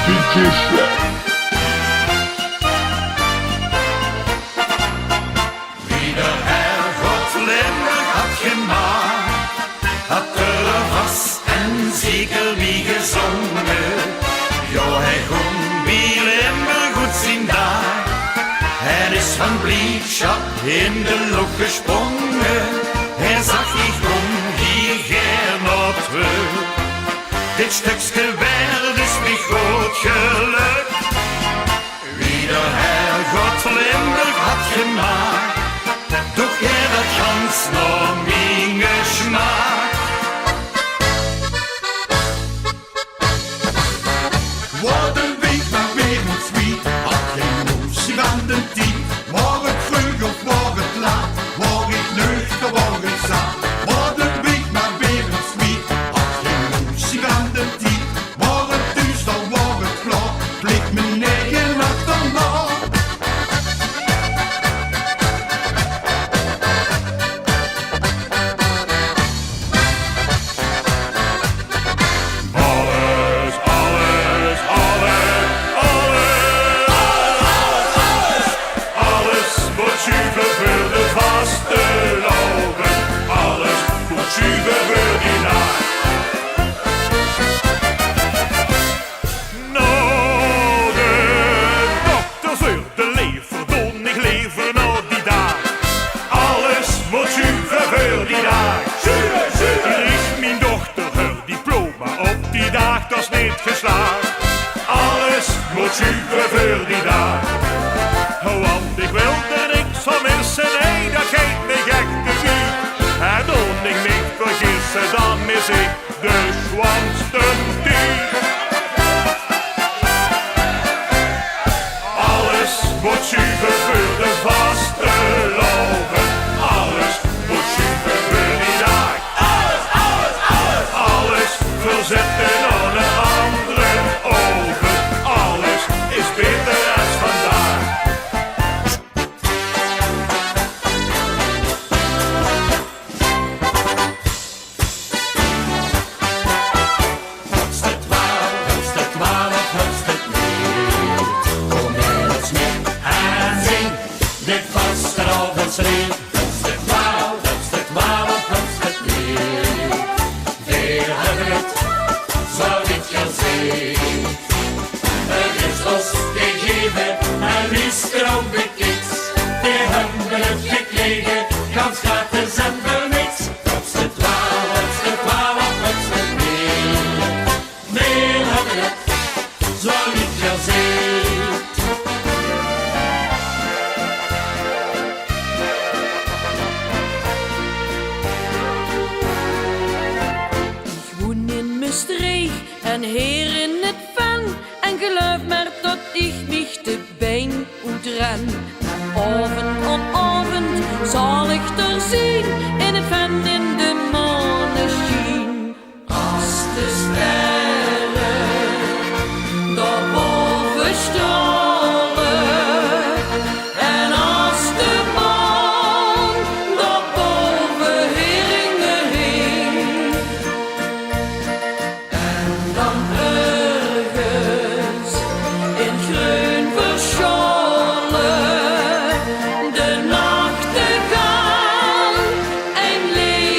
DJ Shrek. Wie de Herrgott Limburg had gemaakt, had er vast en zeker wie gezongen. Jo, hij kon wie Limburg goed zien daar. Hij is van Bliedschap in de lok gesprongen. Hij zag ik kom hier gern op terug. Dit stukje werd is niet groot geluk. Wie de Herrgott Limburg had gemaakt, doch jij dat gans nog mijn smaak. Wat een week naar wereldswiet, had geen moesie aan de tien. Waar het vroeg of waar het laat, waar ik nuchter, waar ik zat. Wat een week naar wereldswiet, had geen moesie aan de tien. Waar het duister, waar het klaar, blik me negen achterna. Geslaagd. Alles moet super voor die dag. Want ik wil er niks van missen, nee, dat geeft me gek te vuur. En toen ik niet vergissen, dan mis ik de zwanste duur. Alles moet super voor de vaste loven. Alles moet super voor die dag. Alles, alles, alles. Alles verzetten aan een andere ogen. Alles is beter als vandaag. Hutste twaalf, hutste niet. Kom eens mee en zing dit vastelavondslied. Hutste twaalf, hutste niet. Weer hebben het, zo niet gezien. Het is ons gegeven en wie stroomt de kiks. Die hebben het gekregen, kans gratis en voor niks. Hutste twaalf, hutste niet. Weer hebben het, zo niet gezien. Ich wohn in Maastricht en hier in het Ven. En geloof maar dat ik mich de been uitren. Avond op avond zal ik er zien. In het Ven in de maneschijn. Als de sterren daarboven stralen. En als de maan daarboven heringen heen. En dan ergens in groen verscholen de nachtegaal een lied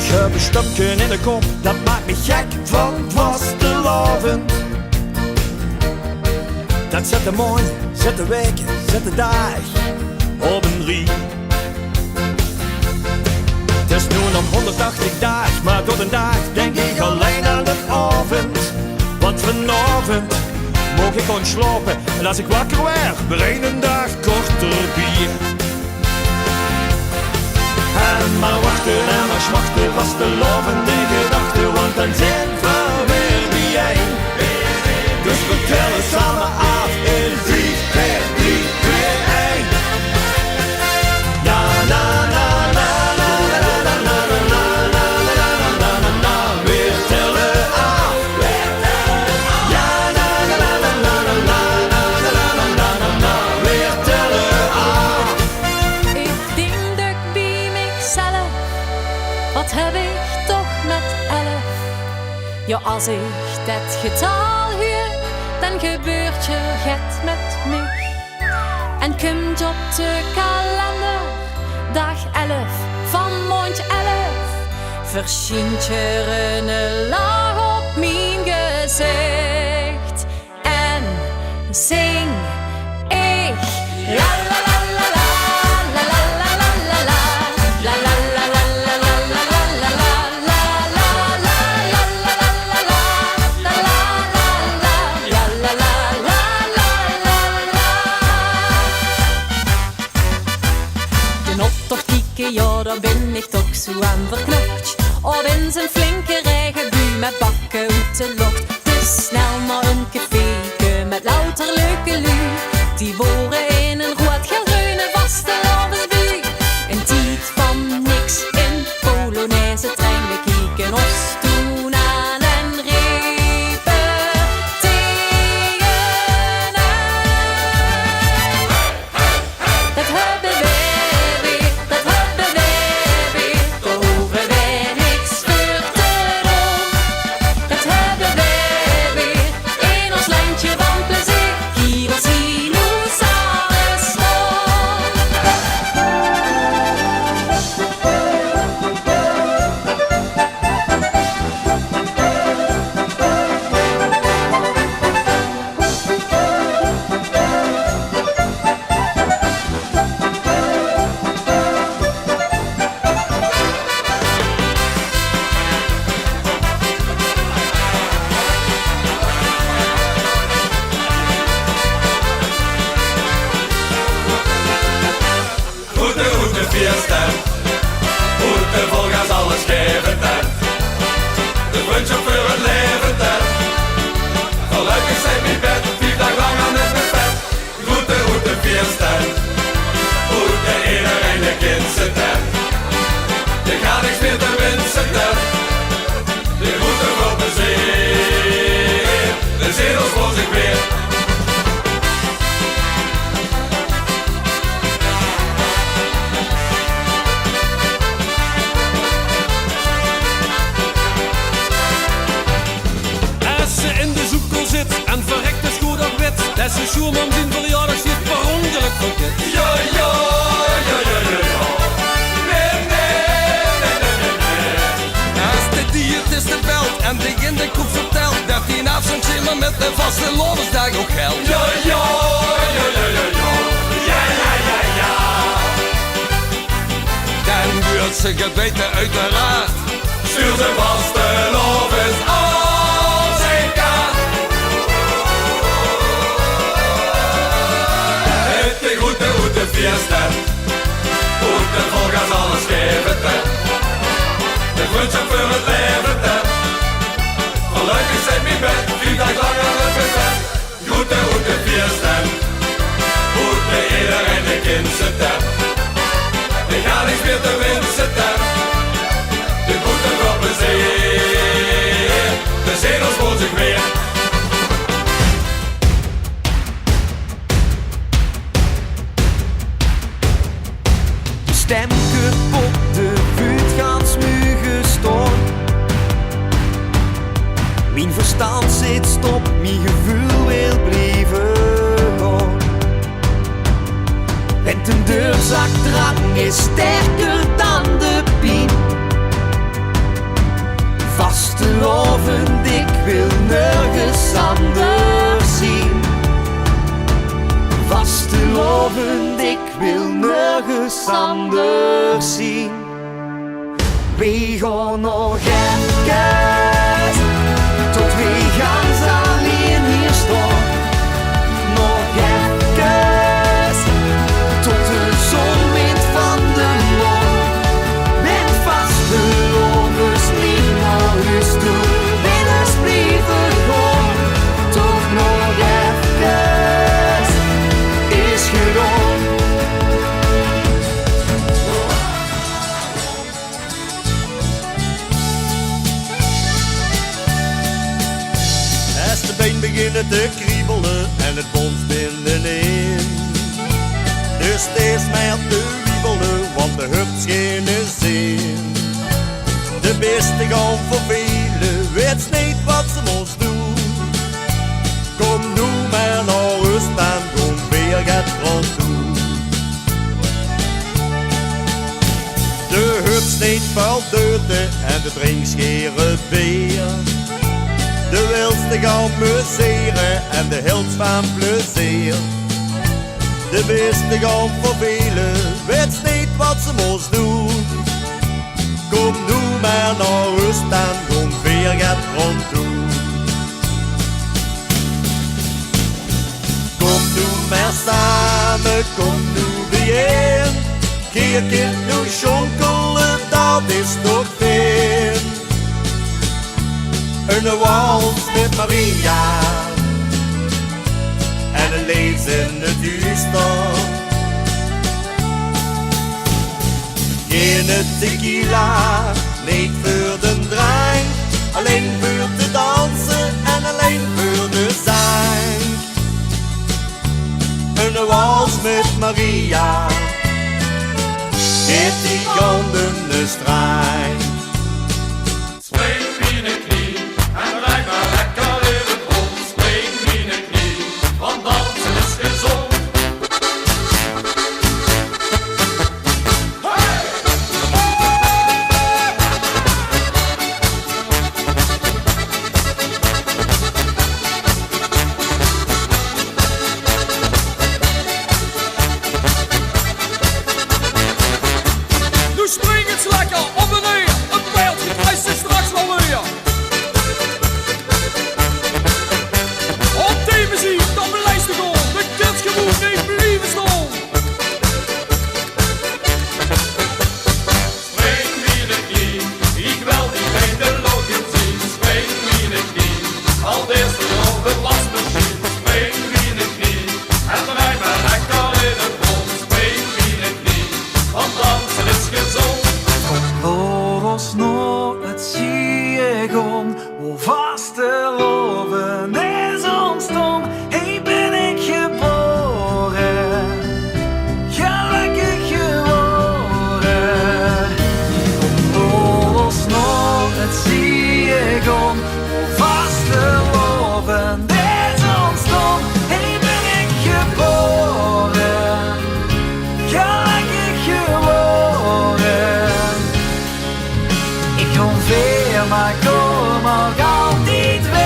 Ik heb een stapje in de kop, dat maakt me gek van vastelavond. Dat zet de maand, zet de week, zet de dag op een rie. Het is nu om 180 dagen, maar tot een dag denk ik alleen aan de avond. Want vanavond mocht ik gewoon slapen en als ik wakker werd, weer een dag korter bier. En maar wachten en maar smachten was de lovende gedachte, want dan zijn we weer bijeen. Dus we tellen samen af in 3, 2, 3, 2, 1. Ja, na, na, na, na, na, na, na, na, na, na, na, na, na, weer tellen af. Ja, na, na, na, na, na, na, na, na, na, na, na, weer tellen af. Ik denk dat ik bij mezelf, wat heb ik toch met 11? Ja, als ik dat getal huur, dan gebeurt je het met mij. En komt op de kalender, dag 11 van maand 11, verschijnt er een lach op mijn gezicht. En zing ik la la la la la, la la la la la la, la la la la la la la la la la, la la la la la la la, la la la la la la. De optocht kieken, ja, daar ben ik toch zo aan verknocht. Op in zijn flinke regenbui met bakken uit de lucht. Dus snel naar een café met louter leuke lui. Die woren in een rood gelruine vaste lavensbui. Een tijd van niks in Polonaise trein. We kieken ons toen aan en riepen tegenaan. Dat hebben wij weer, dat hebben wij weer. Daar hoeven wij niks voor te doen. Dat hebben wij weer in ons landje van plezier. Hier als dinosaurus Goede fiesta, goede volgas alles geven ten. De wunsch voor het leven ten. Gelukkig zijn mijn bed, 4 dagen lang aan het bed. Goede fiesta, goede iedereen de kindse ten. Je gaat niks meer te winsten ten. De goede voor plezier, de zedels voor zich weer. Als ze in de zoekel zit en verrekt is goed op wit, dat ze Schuurman zijn verjaardag ziet per ongeluk verkeerd. Ja, ja, ja, ja, ja, ja. Nee, nee, nee, nee, nee, nee. Als de diëtiste belt en die in de koep vertelt dat hij na zijn zimmer met de vaste loonsdag ook geldt. Ja, ja, ja, ja, ja, ja. Ja, ja, ja, ja. Dan duurt ze geweten uiteraard. Stuur ze vaste lovens als ik kan. Het is goede fiesta. Goede volgas alles geven ten. De wunsch voor het leven ten. Gelukkig zijn mijn bed, 4 dagen lang aan het bed. Goede fiesta. Goede iedereen de kindse ten. Ik ga niks meer te winsten ten. De goede voor plezier, de zedels voor zich weer. De stemke op de anders zien. Vastelovend, ik wil nergens anders zien. We gaan nog even tot we ganz alleen hier staan. Nog even tot de zon wint van de maan. Met vastelovens niet naar huis toe, binnen blijven gaan. Toch nog even is gedaan. Als de been beginnen te kriebelen en het bons binnenin. Dus steeds meer te wiebelen, want de hebt geen zin. De beste gaan vervelen, weet niet wat ze moest doen. Kom nu maar naar rust en kom weer gaat rond toe. De hut steeds vuil deuten en de drinkscheren beer. De wilste gaan museren en de hield van plezier. De beste gaan vervelen, weet niet wat ze moest doen. Kom nu maar naar rust en kom weer gaat rond toe. Kom nu maar samen, kom nu bijeen. Geen kind nu schonkelen, dat is toch fijn. Een wals met Maria en een lees in het duister. Geen tequila, niet voor de drank, alleen voor te dansen en alleen voor de zang. Een wals met Maria, heeft die gouden strijk. Vasteloven is ontstond, hey ben ik geboren, gelukkig geworden. Los nog het ziegon, vasteloven is ontstond, hey ben ik geboren, gelukkig geworden. Ik kom weer, maar kom ook altijd weer.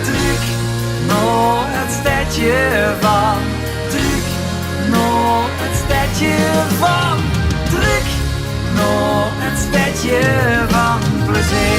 Druk naar het stadje van, druk naar het stadje van, druk naar het stadje van plezier.